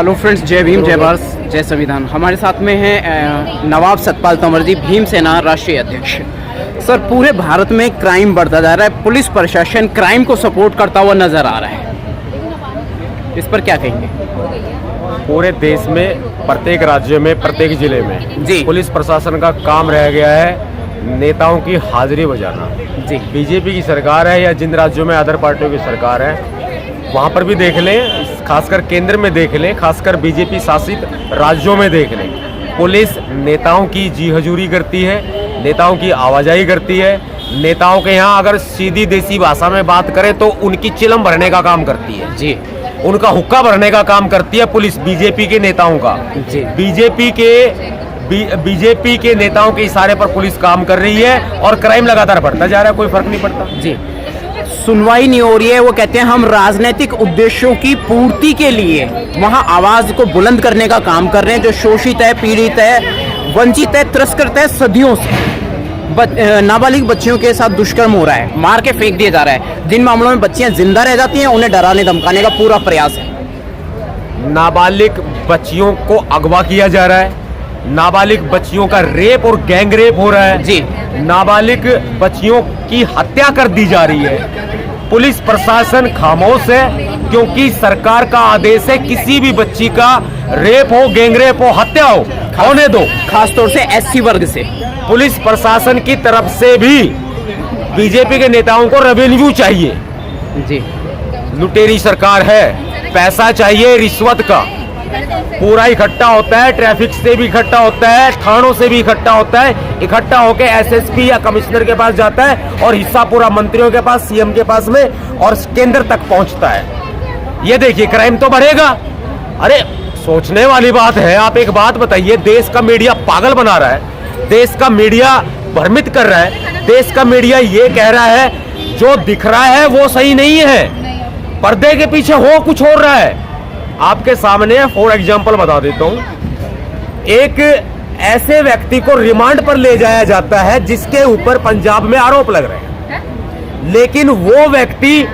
Hello friends, जय भीम, जय भारत, जय संविधान। हमारे साथ में है नवाब सतपाल तंवर जी, भीमसेना राष्ट्रीय अध्यक्ष। सर, पूरे भारत में क्राइम बढ़ता जा रहा है, पुलिस प्रशासन क्राइम को सपोर्ट करता हुआ नजर आ रहा है, इस पर क्या कहेंगे? पूरे देश में, प्रत्येक राज्य में, प्रत्येक जिले में जी पुलिस प्रशासन का काम रह गया है नेताओं की हाजिरी बजाना। जी, बीजेपी की सरकार है या जिन राज्यों में अदर पार्टियों की सरकार है वहाँ पर भी देख लें, खासकर केंद्र में देख लें, खासकर बीजेपी शासित राज्यों में देख लें, पुलिस नेताओं की जी हजूरी करती है, नेताओं की आवाजाही करती है। नेताओं के यहाँ अगर सीधी देसी भाषा में बात करें तो उनकी चिलम भरने का काम करती है जी, उनका हुक्का भरने का काम करती है पुलिस, बीजेपी के नेताओं का। जी, बीजेपी के नेताओं के इशारे पर पुलिस काम कर रही है और क्राइम लगातार बढ़ता जा रहा है, कोई फर्क नहीं पड़ता। जी। सुनवाई नहीं हो रही है, वो कहते हैं हम राजनीतिक उद्देश्यों की पूर्ति के लिए वहां आवाज को बुलंद करने का काम कर रहे हैं। जो शोषित है, पीड़ित है, वंचित है, तिरस्कृत है सदियों से, नाबालिग बच्चियों के साथ दुष्कर्म हो रहा है, मार के फेंक दिया जा रहा है। जिन मामलों में बच्चियां जिंदा रह जाती हैं उन्हें डराने धमकाने का पूरा प्रयास है। नाबालिग बच्चियों को अगवा किया जा रहा है, नाबालिग बच्चियों का रेप और गैंग रेप हो रहा है जी, नाबालिग बच्चियों की हत्या कर दी जा रही है। पुलिस प्रशासन खामोश है क्योंकि सरकार का आदेश है किसी भी बच्ची का रेप हो, गैंग रेप हो, हत्या हो, होने दो। खासतौर से एससी वर्ग से। पुलिस प्रशासन की तरफ से भी बीजेपी के नेताओं को रेवेन्यू चाहिए। जी, लुटेरी सरकार है, पैसा चाहिए रिश्वत का, पूरा इकट्ठा होता है, ट्रैफिक से भी इकट्ठा होता है, थानों से भी इकट्ठा होता है, इकट्ठा होकर एसएसपी या कमिश्नर के पास जाता है और हिस्सा पूरा मंत्रियों के पास, सीएम के पास में और केंद्र तक पहुंचता है। ये देखिए, क्राइम तो बढ़ेगा। अरे सोचने वाली बात है। आप एक बात बताइए, देश का मीडिया पागल बना रहा है, देश का मीडिया भ्रमित कर रहा है, देश का मीडिया ये कह रहा है जो दिख रहा है वो सही नहीं है, पर्दे के पीछे हो कुछ और रहा है। आपके सामने फॉर एग्जाम्पल बता देता हूं, एक ऐसे व्यक्ति को रिमांड पर ले जाया जाता है जिसके ऊपर पंजाब में आरोप लग रहे हैं, लेकिन वो व्यक्ति,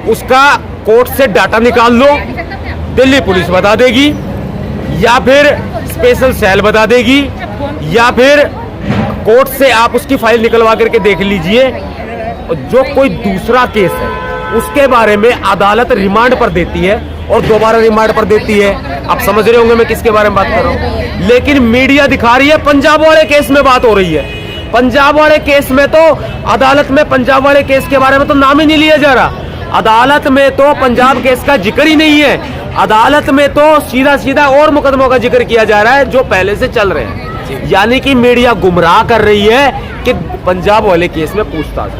उसका कोर्ट से डाटा निकाल लो, दिल्ली पुलिस बता देगी या फिर स्पेशल सेल बता देगी या फिर कोर्ट से आप उसकी फाइल निकलवा करके देख लीजिए। जो कोई दूसरा केस है उसके बारे में अदालत रिमांड पर देती है और दोबारा रिमांड पर देती है। आप समझ रहे होंगे मैं किसके बारे में बात कर रहा हूं। लेकिन मीडिया दिखा रही है पंजाब वाले केस में बात हो रही है। पंजाब वाले केस में तो अदालत में पंजाब वाले केस के बारे में तो नाम ही नहीं लिया जा रहा। अदालत में तो पंजाब केस का जिक्र ही नहीं है। अदालत में तो सीधा सीधा और मुकदमों का जिक्र किया जा रहा है जो पहले से चल रहे हैं। यानी कि मीडिया गुमराह कर रही है कि पंजाब वाले केस में पूछताछ हो।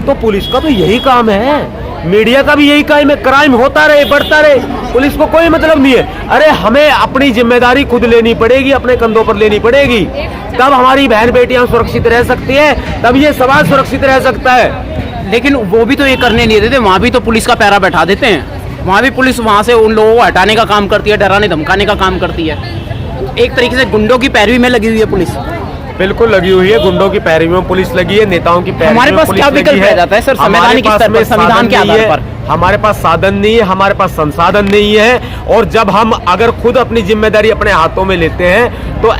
तो पुलिस का तो यही काम है, मीडिया का भी यही काम है, क्राइम होता रहे, बढ़ता रहे, पुलिस को कोई मतलब नहीं है। अरे हमें अपनी जिम्मेदारी खुद लेनी पड़ेगी, अपने कंधों पर लेनी पड़ेगी, तब हमारी बहन बेटियां सुरक्षित रह सकती है, तब ये समाज सुरक्षित रह सकता है। लेकिन वो भी तो ये करने नहीं देते, वहाँ भी तो पुलिस का पैरा बैठा देते हैं। वहाँ भी पुलिस वहाँ से उन लोगों को हटाने का काम करती है, डराने धमकाने का काम करती है। एक तरीके से गुंडों की पैरवी में लगी हुई है पुलिस। बिल्कुल लगी हुई है, गुंडों की पैरवी में पुलिस लगी है, नेताओं की पैरवी में हमारे पास पुलिस क्या लगी विकल्प है। रह जाता है सर, संवैधानिक स्तर पर, संविधान के आधार पर? हमारे पास साधन नहीं है, हमारे पास संसाधन नहीं है। और जब हम अगर खुद अपनी जिम्मेदारी अपने हाथों में लेते हैं तो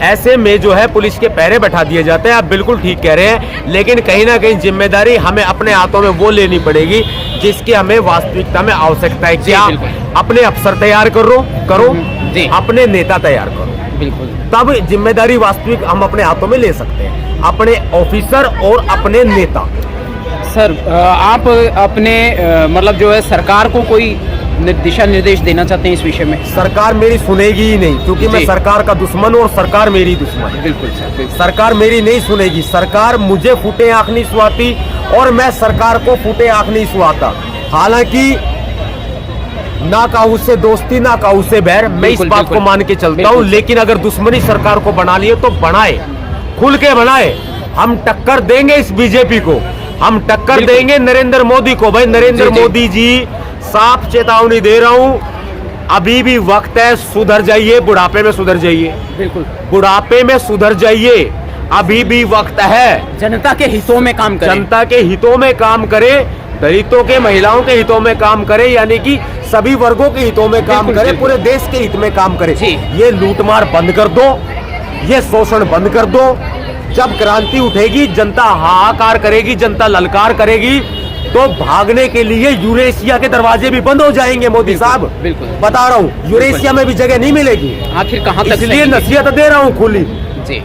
ऐसे में जो है पुलिस के पैरे बैठा दिए जाते हैं। आप बिल्कुल ठीक कह रहे हैं, लेकिन कहीं ना कहीं जिम्मेदारी हमें अपने हाथों में वो लेनी पड़ेगी जिसकी हमें वास्तविकता में आवश्यकता है। क्या अपने अफसर तैयार करो, अपने नेता तैयार करो, बिल्कुल, तब जिम्मेदारी वास्तविक हम अपने हाथों में ले सकते हैं, अपने ऑफिसर और अपने नेता। सर, आप अपने मतलब जो है सरकार को कोई दिशा निर्देश देना चाहते हैं इस विषय में? सरकार मेरी सुनेगी ही नहीं, क्योंकि मैं सरकार का दुश्मन हूं और सरकार मेरी दुश्मन है। बिल्कुल सर, बिल्कुल। सरकार मेरी नहीं सुनेगी, सरकार मुझे फूटे आंख नहीं सुहाती और मैं सरकार को फूटे आंख नहीं सुहाता। हालांकि ना काहू से दोस्ती ना काहू से बैर, मैं इस बात को मान के चलता हूं, लेकिन अगर दुश्मनी सरकार को बना लिए तो बनाए, खुल के बनाए। हम टक्कर देंगे इस बीजेपी को, हम टक्कर देंगे नरेंद्र मोदी को। भाई नरेंद्र मोदी जी, साफ चेतावनी दे रहा हूं, अभी भी वक्त है, सुधर जाइए, बुढ़ापे में सुधर जाइए, बिल्कुल बुढ़ापे में सुधर जाइए, अभी भी वक्त है। जनता के हितों में काम करें, जनता के हितों में काम करें, दलितों के, महिलाओं के हितों में काम करे, यानी कि सभी वर्गों के हितों में काम बिल्कुल, करे, बिल्कुल। पूरे देश के हित में काम करे। जी। ये लूटमार बंद कर दो, ये शोषण बंद कर दो। जब क्रांति उठेगी, जनता हाहाकार करेगी, जनता ललकार करेगी, तो भागने के लिए यूरेशिया के दरवाजे भी बंद हो जाएंगे मोदी साहब। बिल्कुल। बता रहा हूँ, यूरेशिया में भी जगह नहीं मिलेगी। आखिर कहाँ तक इसलिए सही? नसीहत दे रहा हूँ खुली। जी,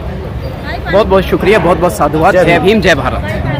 बहुत बहुत शुक्रिया, बहुत बहुत साधुवाद। जय जय भीम। भीम, जय भारत।